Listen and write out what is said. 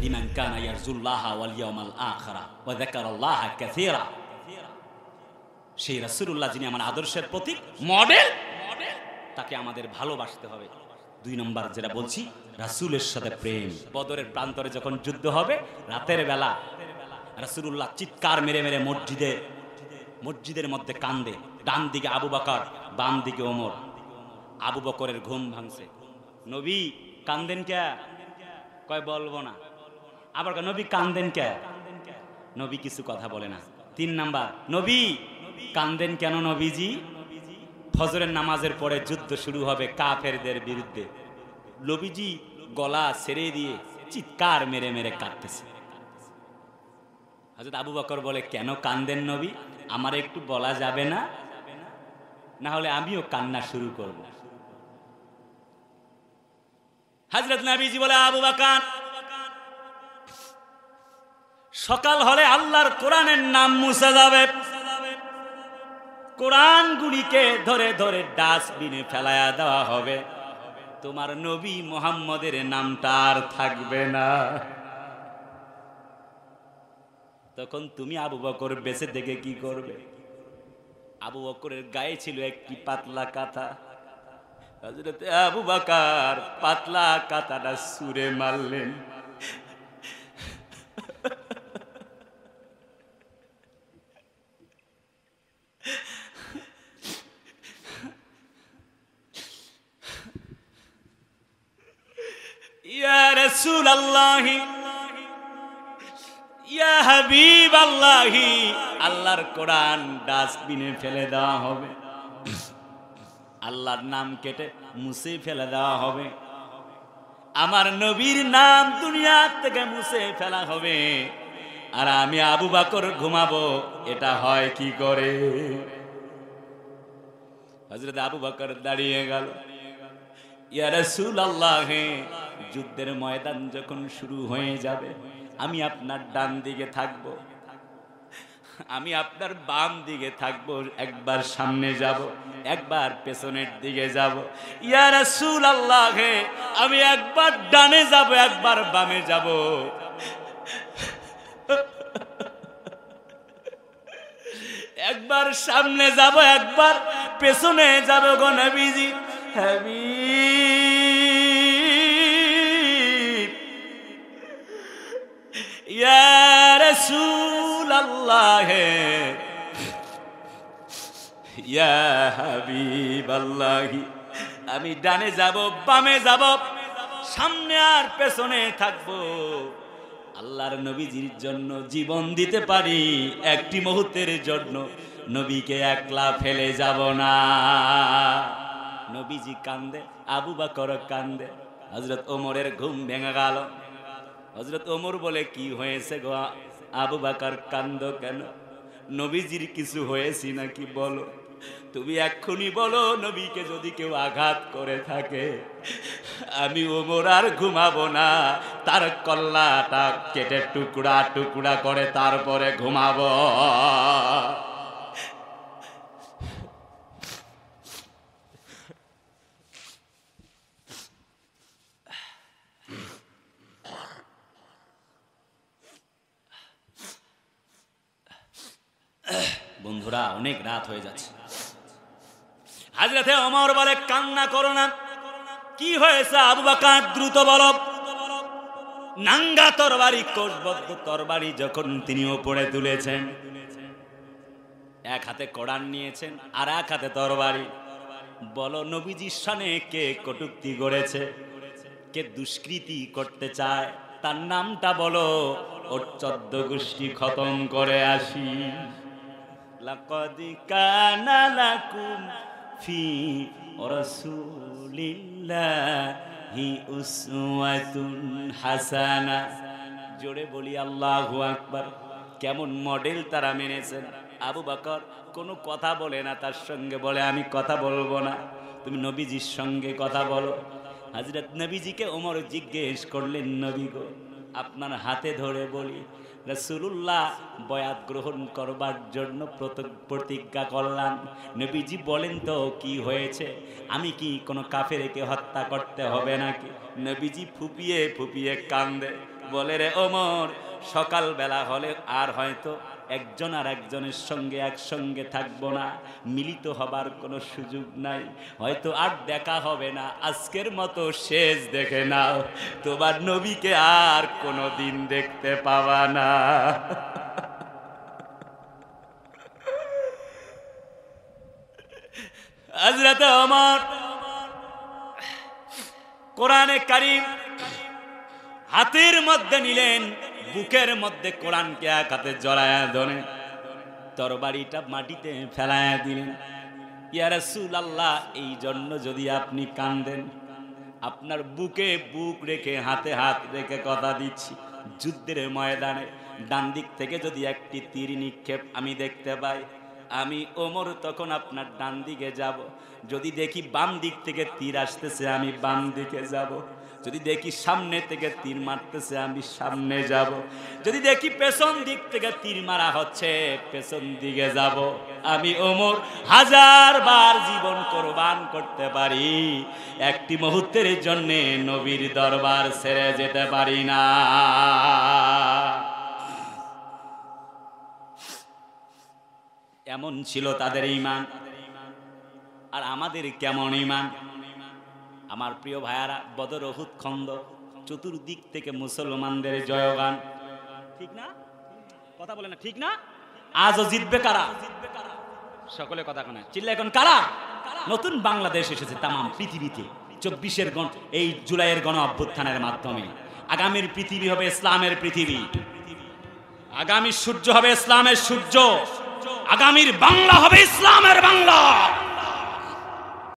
লিমান কানা ইয়ারজুল্লাহ ওয়াল ইয়াউমাল আখিরা ওয়া যাকারাল্লাহ কাসীরা। সেই রাসূলুল্লাহ যিনি আমার আদর্শের প্রতীক, মডেল, তাকে আমাদের ভালোবাসতে হবে। 2 নম্বর যেটা বলছি, রাসূলের সাথে প্রেম। বদরের প্রান্তরে যখন যুদ্ধ হবে, রাতের বেলা রাসূলুল্লাহ চিৎকার মেরে মেরে মসজিদের মধ্যে কান্দে। ডান দিকে আবু বকর, বাম দিকে ওমর। আবু বকরের ঘুম ভাঙছে। নবী কান্দেন কে? কয় বলবো না। আবার নবী কান্দেন কে? নবী কিছু কথা বলে না। 3 নাম্বার, নবী কান্দেন কেন নবীজি? ফজরের নামাজের পরে যুদ্ধ শুরু হবে কাফেরদের বিরুদ্ধে। নবীজি গলা ছেড়ে দিয়ে চিৎকার মেরে মেরে কাঁদতেছে। হযরত আবু বকর বলে, কেন কান্দেন নবী? আমার একটু বলা যাবে না? না হলে আমিও কান্না শুরু করব। হযরত নবীজি বলে, আবু বকর, সকাল হলে আল্লাহর কোরআনের নাম মুছে যাবে। কোরআনগুলিকে ধরে ধরে ডাস্টবিনে ফেলায়া দেওয়া হবে। তোমার নবী মুহাম্মদের নামটা আর থাকবে না। তখন তুমি আবু বকর বেঁচে থেকে কি করবে? আবু বকরের গায়ে ছিল একটি পাতলা কাঁথা। হযরত আবু বকর পাতলা কাঁথাটা ছুঁড়ে মারলেন। ইয়া রাসূলুল্লাহ, ইয়া হাবিবাল্লাহ, আল্লাহর কোরআন ডাস্টবিনে ফেলে দেওয়া হবে। আল্লাহর নাম কেটে মুছে ফেলে দেওয়া হবে। আমার নবীর নাম দুনিয়া থেকে মুছে ফেলা হবে। আর আমি আবু বকর ঘুমাবো। এটা হয় কি করে? হযরত আবু বকর দাঁড়িয়ে গেল। ইয়া রাসূলুল্লাহ, যুদ্ধের ময়দান যখন শুরু হয়ে যাবে, আমি আপনার ডান দিকে থাকব, আমি আপনার বাম দিকে থাকব। একবার সামনে যাব, একবার পেছনের দিকে যাব। ইয়া রাসূলুল্লাহ, আমি একবার ডানে যাব, একবার বামে যাব। একবার সামনে যাব, একবার পেছনে যাব গো নবীজি। হাবিব, ইয়া রাসূলুল্লাহ, ইয়া হাবিবাল্লাহ, আমি ডানে যাব, বামে যাব, সামনে আর পেছনে থাকবো। আল্লাহর নবীজির জন্য জীবন দিতে পারি, একটি মুহূর্তের জন্য নবীকে একলা ফেলে যাব না। নবীজি কান্দে, আবু বকর কান্দে। হযরত ওমরের ঘুম ভেঙে গেল। হযরত ওমর বলে, কি হয়েছে গো আবু বকর, কান্দো কেন? নবীজির কিছু হয়েছে নাকি বলো? তুমি এক্ষুনি বলো, নবীকে যদি কেউ আঘাত করে থাকে, আমি ওমর আর ঘুমাবো না। তার কল্লাটা কেটে টুকরা টুকরা করে তারপরে ঘুমাবো। বন্ধুরা, অনেক রাত হয়ে যাচ্ছে। হযরতে ওমর বলে, কান্না করো না। কি হয়েছে আবু বকর, দ্রুত বলো। নাঙ্গা তরবারি, কোষবদ্ধ তরবারি যখন তিনি উপরে তুলেছেন, এক হাতে কোরআন নিয়েছেন আর এক হাতে তরবারি। বলো, নবীজির শানে কে কটূক্তি করেছে, কে দুষ্কৃতি করতে চায়, তার নামটা বলো, ওর 14 গোষ্ঠী খতম করে আসি। লাকাদ কানা লাকুম ফি রাসূলিল্লাহি উসওয়াতুন হাসানা। জোরে বলি আল্লাহু আকবার। কেমন মডেল তারা মেনেছেন। আবু বকর কোনো কথা বলে না, তার সঙ্গে বলে, আমি কথা বলবো না, তুমি নবীজির সঙ্গে কথা বলো। হযরত নবীজিকে ওমর জিজ্ঞেস করলেন, নবী গো, আপনার হাতে ধরে বলি, রাসূলুল্লাহ বয়াত গ্রহণ করবার জন্য প্রতিজ্ঞা করলাম। নবীজি বলেন তো কি হয়েছে, আমি কি কোনো কাফেরকে হত্যা করতে হবে নাকি? নবীজি ফুপিয়ে ফুপিয়ে কান্দে, বলে রে ওমর, সকালবেলা হলে আর হয়তো একজন আর একজনের সঙ্গে একসঙ্গে থাকবো না, মিলিত হবার কোনো সুযোগ নাই, হয়তো আর দেখা হবে না, আজকের মতো শেষ দেখে নাও, তোমার নবীকে আর কোনো দিন দেখতে পাবা না। হযরত ওমর কোরআনে কারীম হাতের মধ্যে নিলেন, বুকের মধ্যে কোরআনকে এক হাতে জড়ায়া ধরে তরবারিটা মাটিতে ফেলায়া দিলেন। ইয়া রাসূলুল্লাহ, এই জন্য যদি আপনি কাঁদেন, আপনার বুকে বুক রেখে হাতে হাত রেখে কথা দিচ্ছি, যুদ্ধের ময়দানে ডান দিক থেকে যদি একটি তীর নিক্ষেপ আমি দেখতে পাই, আমি ওমর তখন আপনার ডান দিকে যাব। যদি দেখি বাম দিক থেকে তীর আসতেছে, আমি বাম দিকে যাব। যদি দেখি সামনে থেকে তীর মারতেছে, আমি সামনে যাব। যদি দেখি পেছন দিক থেকে তীর মারা হচ্ছে, পেছন দিকে যাব। আমি ওমর 1000 বার জীবন কোরবান করতে পারি, একটি মুহূর্তের জন্য নবীর দরবার ছেড়ে যেতে পারি না। এমন ছিল তাদের ঈমান। আর আমাদের কেমন ঈমান? আমার প্রিয় ভাইয়ারা, বদর উহুদ খন্দক, চতুর্দিক থেকে মুসলমানদের জয়গান, ঠিক না? কথা বলে না, ঠিক না? আজও জিতবে কারা? সকলে কথা কানে চিল্লা, এখন কারা? নতুন বাংলাদেশ এসেছে তামাম পৃথিবীতে 24-এর এই জুলাইয়ের গণ অভ্যুত্থানের মাধ্যমে। আগামীর পৃথিবী হবে ইসলামের পৃথিবী, আগামীর সূর্য হবে ইসলামের সূর্য, আগামীর বাংলা হবে ইসলামের বাংলা।